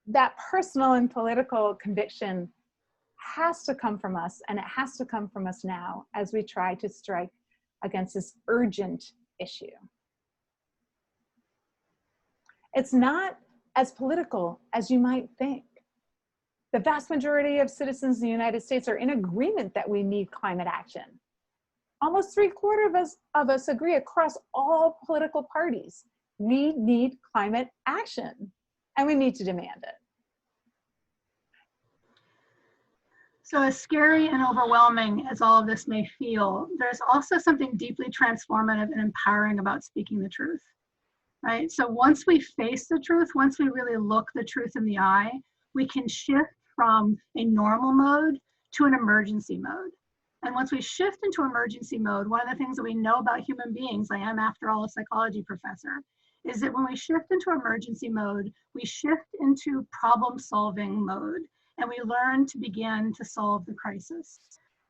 that personal and political conviction has to come from us, and it has to come from us now as we try to strike against this urgent issue. It's not as political as you might think. The vast majority of citizens in the United States are in agreement that we need climate action. Almost 3/4 of us agree across all political parties. We need climate action, and we need to demand it. So as scary and overwhelming as all of this may feel, there's also something deeply transformative and empowering about speaking the truth, right? So once we face the truth, once we really look the truth in the eye, we can shift from a normal mode to an emergency mode. And once we shift into emergency mode, one of the things that we know about human beings, I am after all a psychology professor, is that when we shift into emergency mode, we shift into problem solving mode, and we learn to begin to solve the crisis,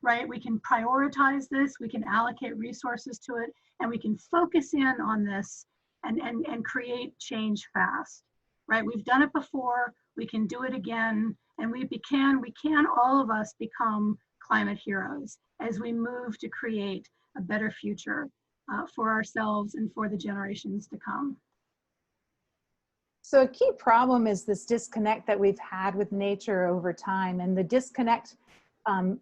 right? We can prioritize this, we can allocate resources to it, and we can focus in on this and create change fast, right? We've done it before, we can do it again, and we can all of us become climate heroes as we move to create a better future for ourselves and for the generations to come. So a key problem is this disconnect that we've had with nature over time, and the disconnect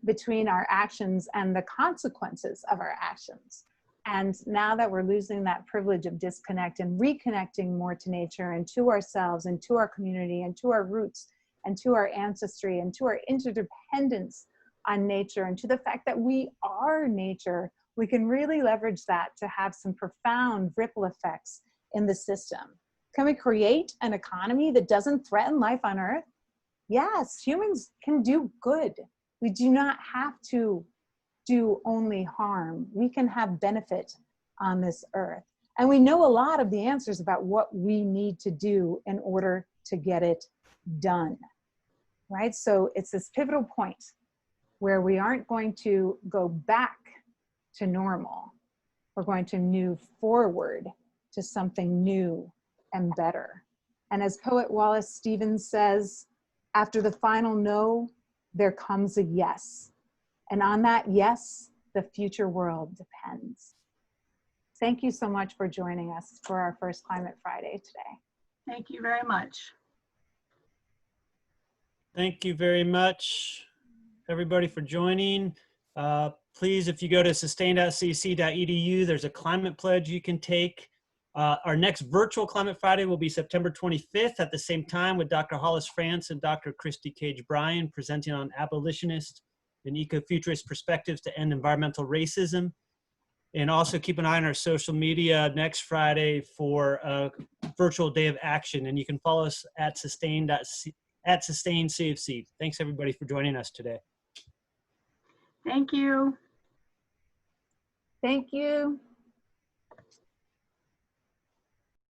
between our actions and the consequences of our actions. And now that we're losing that privilege of disconnect and reconnecting more to nature and to ourselves and to our community and to our roots and to our ancestry and to our interdependence on nature and to the fact that we are nature, we can really leverage that to have some profound ripple effects in the system. Can we create an economy that doesn't threaten life on Earth? Yes, humans can do good. We do not have to do only harm. We can have benefit on this Earth. And we know a lot of the answers about what we need to do in order to get it done, right? So it's this pivotal point where we aren't going to go back to normal. We're going to move forward to something new and better. And as poet Wallace Stevens says, after the final no, there comes a yes. And on that yes, the future world depends. Thank you so much for joining us for our first Climate Friday today. Thank you very much. Thank you very much, everybody, for joining. Please, if you go to sustain.cc.edu, there's a climate pledge you can take. Our next virtual Climate Friday will be September 25th at the same time with Dr. Hollis France and Dr. Christy Cage-Bryan presenting on abolitionist and ecofuturist perspectives to end environmental racism. And also keep an eye on our social media next Friday for a virtual day of action. And you can follow us at @SustainCFC. Thanks everybody for joining us today. Thank you. Thank you.